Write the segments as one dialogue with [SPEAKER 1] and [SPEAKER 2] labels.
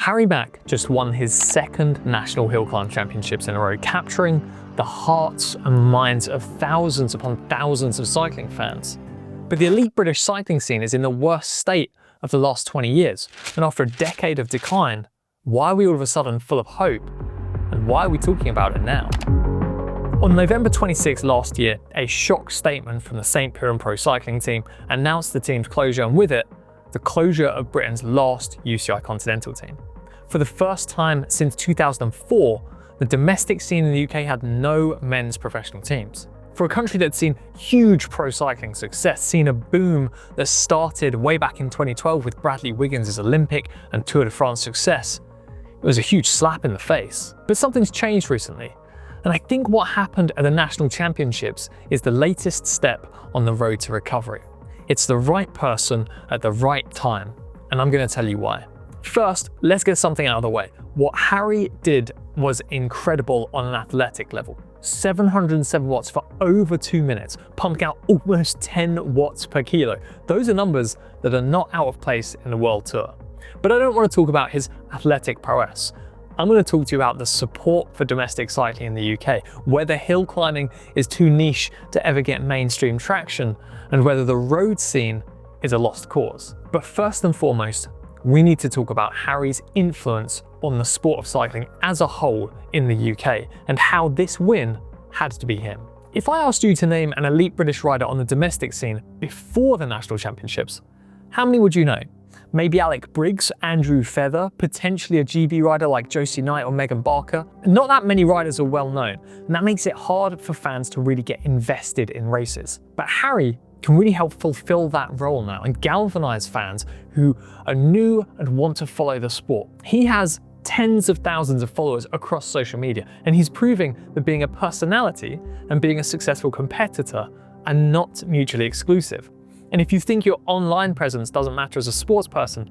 [SPEAKER 1] Harry Mac just won his second National Hill Climb Championships in a row, capturing the hearts and minds of thousands upon thousands of cycling fans. But the elite British cycling scene is in the worst state of the last 20 years, and after a decade of decline, why are we all of a sudden full of hope? And why are we talking about it now? On November 26 last year, a shock statement from the St. Piran Pro Cycling team announced the team's closure, and with it, the closure of Britain's last UCI Continental team. For the first time since 2004, the domestic scene in the UK had no men's professional teams. For a country that's seen huge pro cycling success, seen a boom that started way back in 2012 with Bradley Wiggins' Olympic and Tour de France success, it was a huge slap in the face. But something's changed recently, and I think what happened at the National Championships is the latest step on the road to recovery. It's the right person at the right time, and I'm going to tell you why. First, let's get something out of the way. What Harry did was incredible on an athletic level. 707 watts for over 2 minutes, pumping out almost 10 watts per kilo. Those are numbers that are not out of place in the World Tour. But I don't want to talk about his athletic prowess. I'm going to talk to you about the support for domestic cycling in the UK, whether hill climbing is too niche to ever get mainstream traction, and whether the road scene is a lost cause. But first and foremost, we need to talk about Harry's influence on the sport of cycling as a whole in the UK, and how this win had to be him. If I asked you to name an elite British rider on the domestic scene before the National Championships, how many would you know? Maybe Alec Briggs, Andrew Feather, potentially a GB rider like Josie Knight or Megan Barker. Not that many riders are well known, and that makes it hard for fans to really get invested in races. But Harry can really help fulfill that role now and galvanize fans who are new and want to follow the sport. He has tens of thousands of followers across social media, and he's proving that being a personality and being a successful competitor are not mutually exclusive. And if you think your online presence doesn't matter as a sports person,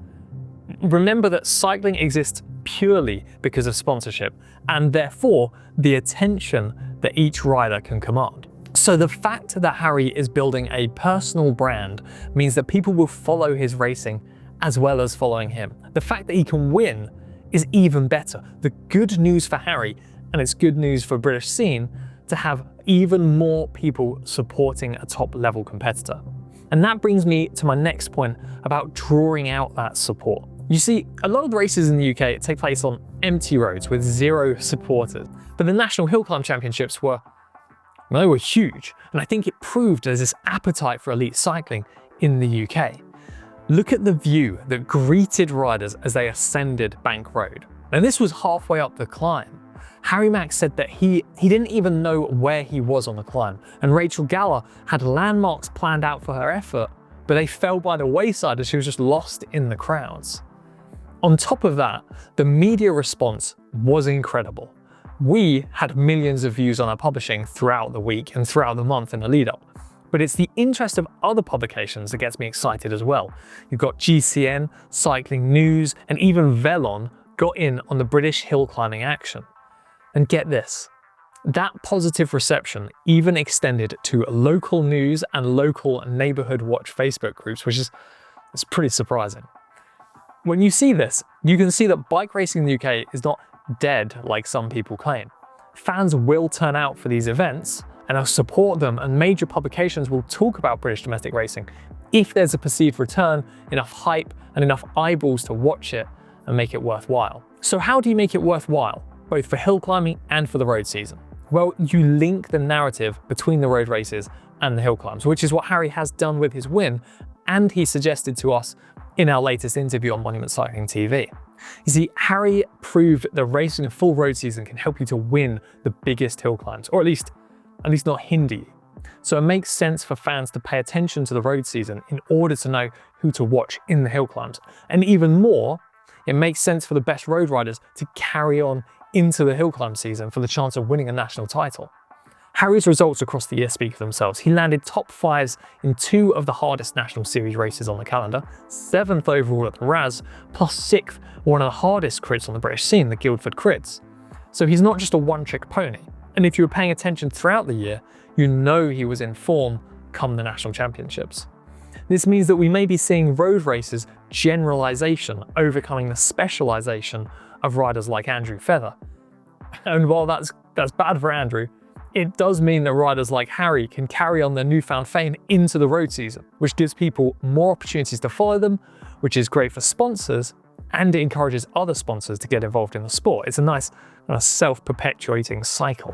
[SPEAKER 1] remember that cycling exists purely because of sponsorship, and therefore the attention that each rider can command. So the fact that Harry is building a personal brand means that people will follow his racing as well as following him. The fact that he can win is even better. The good news for Harry, and it's good news for British scene, to have even more people supporting a top level competitor. And that brings me to my next point about drawing out that support. You see, a lot of the races in the UK take place on empty roads with zero supporters, but the National Hill Climb Championships were huge, and I think it proved there's this appetite for elite cycling in the UK. Look at the view that greeted riders as they ascended Bank Road. And this was halfway up the climb. Harry Mac said that he didn't even know where he was on the climb, and Rachel Galler had landmarks planned out for her effort, but they fell by the wayside as she was just lost in the crowds. On top of that, the media response was incredible. We had millions of views on our publishing throughout the week and throughout the month in the lead up. But it's the interest of other publications that gets me excited as well. You've got GCN, Cycling News, and even Velon got in on the British hill climbing action. And get this, that positive reception even extended to local news and local neighborhood watch Facebook groups, which is pretty surprising. When you see this, you can see that bike racing in the UK is not dead like some people claim. Fans will turn out for these events and I'll support them, and major publications will talk about British domestic racing if there's a perceived return, enough hype and enough eyeballs to watch it and make it worthwhile. So how do you make it worthwhile, both for hill climbing and for the road season? Well, you link the narrative between the road races and the hill climbs, which is what Harry has done with his win, and he suggested to us in our latest interview on Monument Cycling TV. You see, Harry proved that racing a full road season can help you to win the biggest hill climbs, or at least not hinder you. So it makes sense for fans to pay attention to the road season in order to know who to watch in the hill climbs. And even more, it makes sense for the best road riders to carry on into the hill climb season for the chance of winning a national title. Harry's results across the year speak for themselves. He landed top 5s in 2 of the hardest national series races on the calendar, 7th overall at the Raz, plus 6th one of the hardest crits on the British scene, the Guildford Crits. So he's not just a one-trick pony. And if you were paying attention throughout the year, you know he was in form come the national championships. This means that we may be seeing road races generalization overcoming the specialization of riders like Andrew Feather. And while that's bad for Andrew, it does mean that riders like Harry can carry on their newfound fame into the road season, which gives people more opportunities to follow them, which is great for sponsors, and it encourages other sponsors to get involved in the sport. It's a nice self-perpetuating cycle.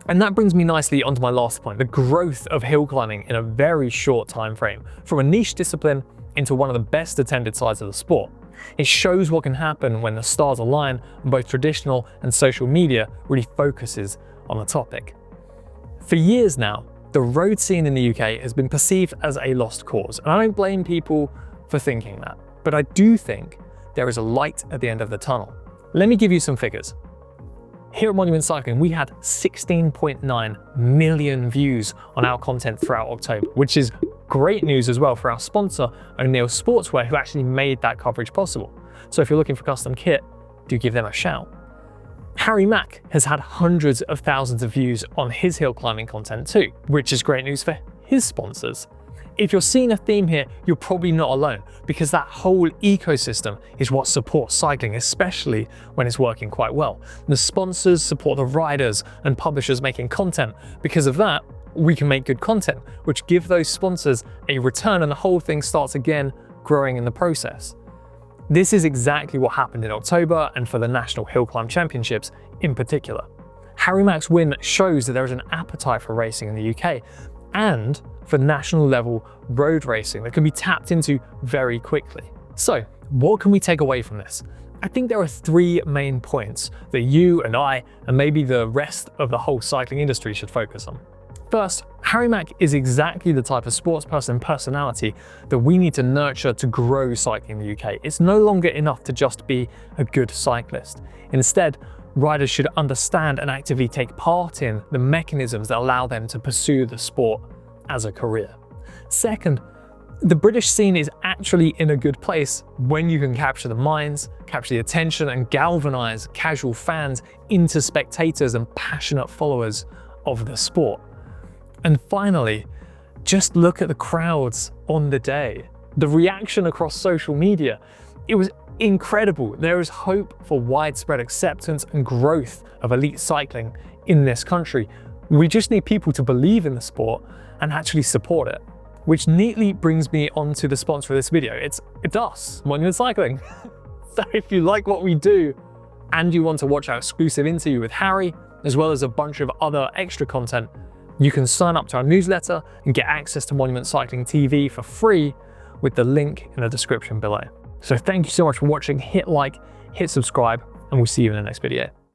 [SPEAKER 1] And that brings me nicely onto my last point, the growth of hill climbing in a very short time frame, from a niche discipline into one of the best attended sides of the sport. It shows what can happen when the stars align and both traditional and social media really focuses on the topic. For years now, the road scene in the UK has been perceived as a lost cause, and I don't blame people for thinking that, but I do think there is a light at the end of the tunnel. Let me give you some figures. Here at Monument Cycling, we had 16.9 million views on our content throughout October, which is great news as well for our sponsor, O'Neill Sportswear, who actually made that coverage possible. So if you're looking for custom kit, do give them a shout. Harry Mac has had hundreds of thousands of views on his hill climbing content too, which is great news for his sponsors. If you're seeing a theme here, you're probably not alone, because that whole ecosystem is what supports cycling, especially when it's working quite well. The sponsors support the riders and publishers making content. Because of that, we can make good content, which give those sponsors a return, and the whole thing starts again growing in the process. This is exactly what happened in October, and for the National Hill Climb Championships in particular. Harry Mac's win shows that there is an appetite for racing in the UK, and for national level road racing that can be tapped into very quickly. So, what can we take away from this? I think there are three main points that you and I, and maybe the rest of the whole cycling industry, should focus on. First, Harry Mac is exactly the type of sportsperson personality that we need to nurture to grow cycling in the UK. It's no longer enough to just be a good cyclist. Instead, riders should understand and actively take part in the mechanisms that allow them to pursue the sport as a career. Second, the British scene is actually in a good place when you can capture the minds, capture the attention, and galvanize casual fans into spectators and passionate followers of the sport. And finally, just look at the crowds on the day. The reaction across social media, it was incredible. There is hope for widespread acceptance and growth of elite cycling in this country. We just need people to believe in the sport and actually support it. Which neatly brings me on to the sponsor of this video. It's us, Monument Cycling. So if you like what we do and you want to watch our exclusive interview with Harry, as well as a bunch of other extra content, you can sign up to our newsletter and get access to Monument Cycling TV for free with the link in the description below. So thank you so much for watching. Hit like, hit subscribe, and we'll see you in the next video.